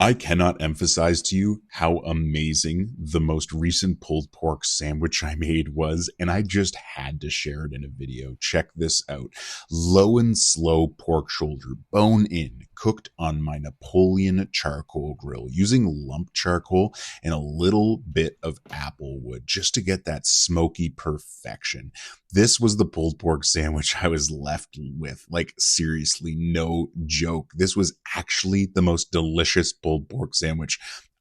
I cannot emphasize to you how amazing the most recent pulled pork sandwich I made was, and I just had to share it in a video. Check this out. Low and slow pork shoulder, bone in, cooked on my Napoleon charcoal grill using lump charcoal and a little bit of Applewood just to get that smoky perfection. This was the pulled pork sandwich I was left with. Like, seriously, no joke. This was actually the most delicious pulled pork sandwich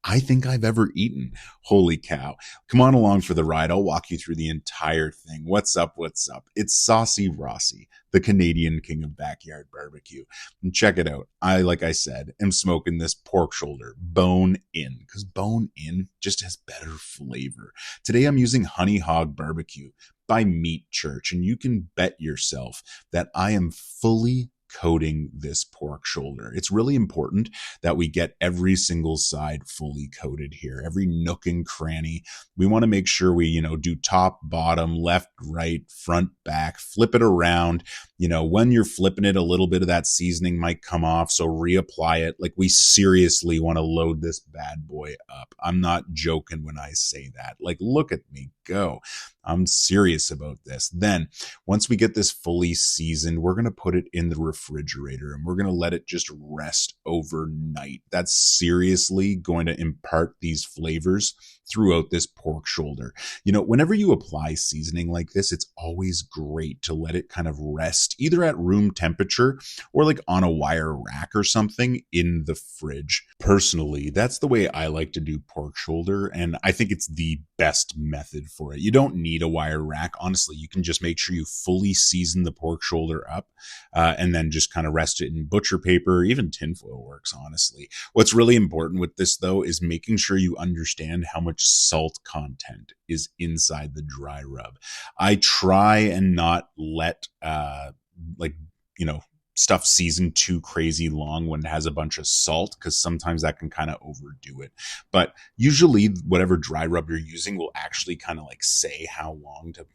I think I've ever eaten. Holy cow. Come on along for the ride. I'll walk you through the entire thing. What's up? What's up? It's Saucy Rossy, the Canadian king of backyard barbecue. And check it out. Like I said, am smoking this pork shoulder bone in, because bone in just has better flavor. Today I'm using Honey Hog BBQ by Meat Church, and you can bet yourself that I am fully coating this pork shoulder. It's really important that we get every single side fully coated here, every nook and cranny. We want to make sure we, do top, bottom, left, right, front, back, flip it around. When you're flipping it, a little bit of that seasoning might come off, so reapply it. Like, we seriously want to load this bad boy up. I'm not joking when I say that. Like, look at me go. I'm serious about this. Then, once we get this fully seasoned, we're going to put it in the refrigerator and we're going to let it just rest overnight. That's seriously going to impart these flavors throughout this pork shoulder. Whenever you apply seasoning like this, it's always great to let it kind of rest either at room temperature or like on a wire rack or something in the fridge. Personally, that's the way I like to do pork shoulder, and I think it's the best method for it. You don't need a wire rack. Honestly, you can just make sure you fully season the pork shoulder up and then just kind of rest it in butcher paper. Even tinfoil works, honestly. What's really important with this, though, is making sure you understand how much salt content is inside the dry rub. I try and not let stuff seasoned too crazy long when it has a bunch of salt, because sometimes that can kind of overdo it. But usually whatever dry rub you're using will actually kind of like say how long to,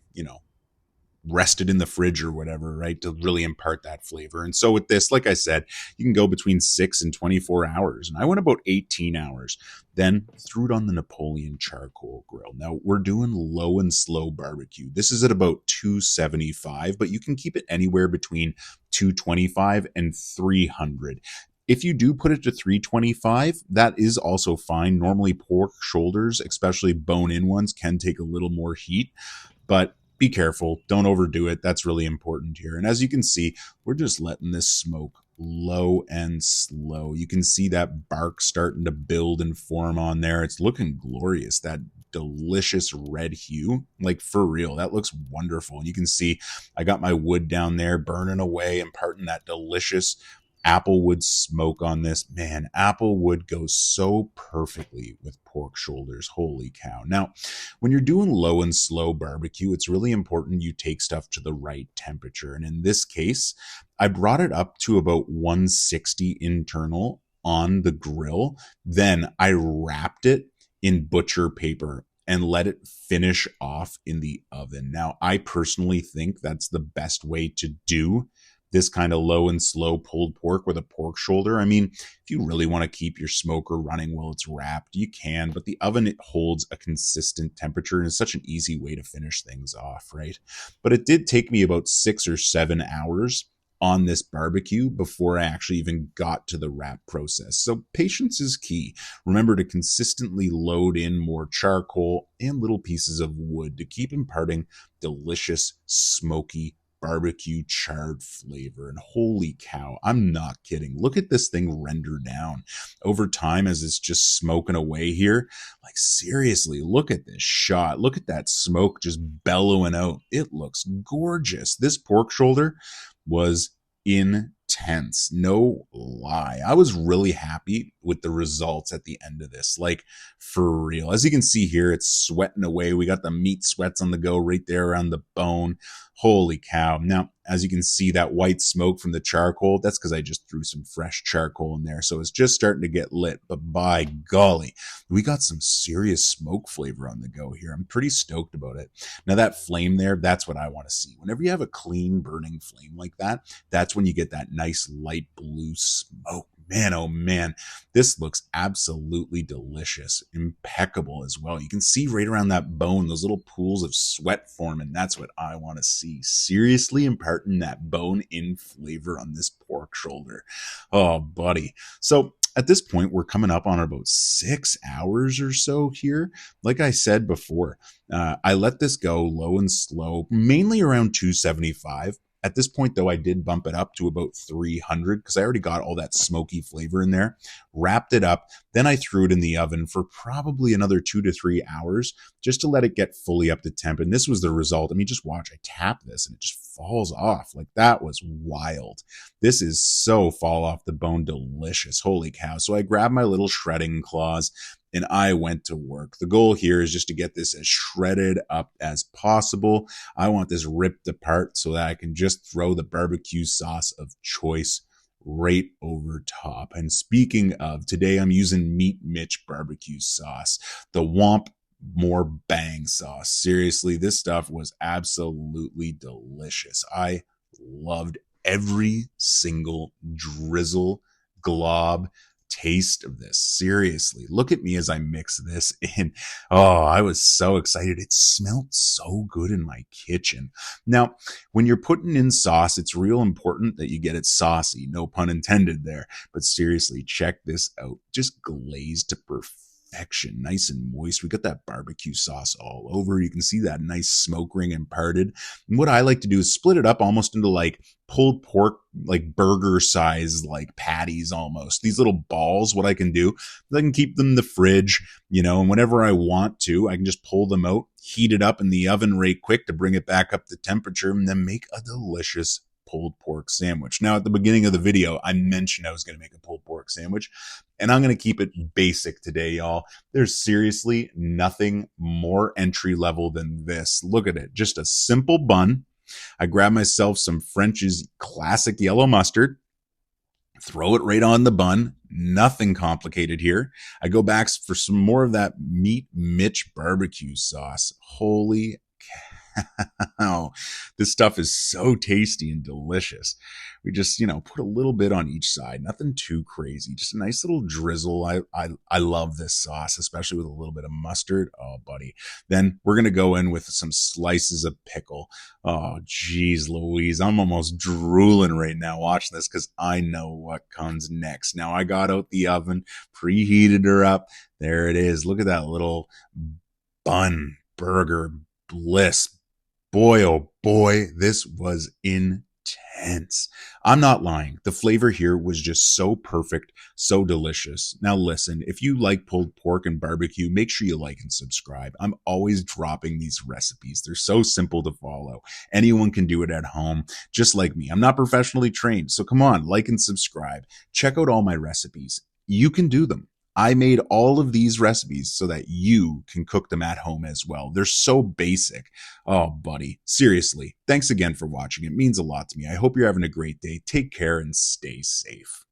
rest it in the fridge or whatever, right, to really impart that flavor. And so with this, like I said, you can go between 6 and 24 hours. And I went about 18 hours, then threw it on the Napoleon charcoal grill. Now, we're doing low and slow barbecue. This is at about 275, but you can keep it anywhere between 225 and 300. If you do put it to 325, that is also fine. Normally pork shoulders, especially bone-in ones, can take a little more heat, but be careful. Don't overdo it. That's really important here. And as you can see, we're just letting this smoke low and slow. You can see that bark starting to build and form on there. It's looking glorious. That delicious red hue, like, for real, that looks wonderful. And you can see I got my wood down there burning away, imparting that delicious Applewood smoke on this. Man, Applewood goes so perfectly with pork shoulders. Holy cow. Now, when you're doing low and slow barbecue, it's really important you take stuff to the right temperature. And in this case, I brought it up to about 160 internal on the grill. Then I wrapped it in butcher paper and let it finish off in the oven. Now, I personally think that's the best way to do this kind of low and slow pulled pork with a pork shoulder. I mean, if you really want to keep your smoker running while it's wrapped, you can, but the oven, it holds a consistent temperature and it's such an easy way to finish things off, right? But it did take me about 6 or 7 hours on this barbecue before I actually even got to the wrap process. So patience is key. Remember to consistently load in more charcoal and little pieces of wood to keep imparting delicious, smoky barbecue charred flavor. And holy cow, I'm not kidding. Look at this thing render down over time as it's just smoking away here. Like, seriously, look at this shot. Look at that smoke just bellowing out. It looks gorgeous. This pork shoulder was intense. No lie. I was really happy with the results at the end of this. Like, for real. As you can see here, it's sweating away. We got the meat sweats on the go right there around the bone. Holy cow. Now, as you can see, that white smoke from the charcoal, that's because I just threw some fresh charcoal in there. So it's just starting to get lit. But by golly, we got some serious smoke flavor on the go here. I'm pretty stoked about it. Now, that flame there, that's what I want to see. Whenever you have a clean burning flame like that, that's when you get that nice light blue smoke. man, oh man, this looks absolutely delicious. Impeccable as well. You can see right around that bone, those little pools of sweat forming. That's what I want to see. Seriously imparting that bone in flavor on this pork shoulder. Oh, buddy. So at this point, we're coming up on about 6 hours or so here. Like I said before, I let this go low and slow, mainly around 275. At this point, though, I did bump it up to about 300 because I already got all that smoky flavor in there. Wrapped it up. Then I threw it in the oven for probably another 2 to 3 hours just to let it get fully up to temp. And this was the result. I mean, just watch. I tap this and it just falls off. Like, that was wild. This is so fall off the bone delicious. Holy cow. So I grabbed my little shredding claws and I went to work. The goal here is just to get this as shredded up as possible. I want this ripped apart so that I can just throw the barbecue sauce of choice right over top. And speaking of, today I'm using Meat Mitch barbecue sauce, the Womp More Bang sauce. Seriously, this stuff was absolutely delicious. I loved every single drizzle, glob, taste of this. Seriously, look at me as I mix this in. Oh, I was so excited. It smelled so good in my kitchen. Now, when you're putting in sauce, it's real important that you get it saucy. No pun intended there. But seriously, check this out. Just glazed to perfection. Nice and moist. We got that barbecue sauce all over. You can see that nice smoke ring imparted. And what I like to do is split it up almost into like pulled pork, like burger size, like patties almost. These little balls, what I can do, I can keep them in the fridge, and whenever I want to, I can just pull them out, heat it up in the oven right quick to bring it back up to temperature, and then make a delicious pulled pork sandwich. Now, at the beginning of the video, I mentioned I was going to make a pulled pork sandwich, and I'm going to keep it basic today, y'all. There's seriously nothing more entry level than this. Look at it. Just a simple bun. I grab myself some French's classic yellow mustard, throw it right on the bun. Nothing complicated here. I go back for some more of that Meat Mitch barbecue sauce. Holy cow. This stuff is so tasty and delicious. We just, put a little bit on each side. Nothing too crazy. Just a nice little drizzle. I love this sauce, especially with a little bit of mustard. Oh, buddy. Then we're going to go in with some slices of pickle. Oh, geez, Louise. I'm almost drooling right now watching this because I know what comes next. Now, I got out the oven, preheated her up. There it is. Look at that little bun burger bliss. Boy, oh boy, this was intense. I'm not lying. The flavor here was just so perfect, so delicious. Now listen, if you like pulled pork and barbecue, make sure you like and subscribe. I'm always dropping these recipes. They're so simple to follow. Anyone can do it at home, just like me. I'm not professionally trained, so come on, like and subscribe. Check out all my recipes. You can do them. I made all of these recipes so that you can cook them at home as well. They're so basic. Oh, buddy. Seriously, thanks again for watching. It means a lot to me. I hope you're having a great day. Take care and stay safe.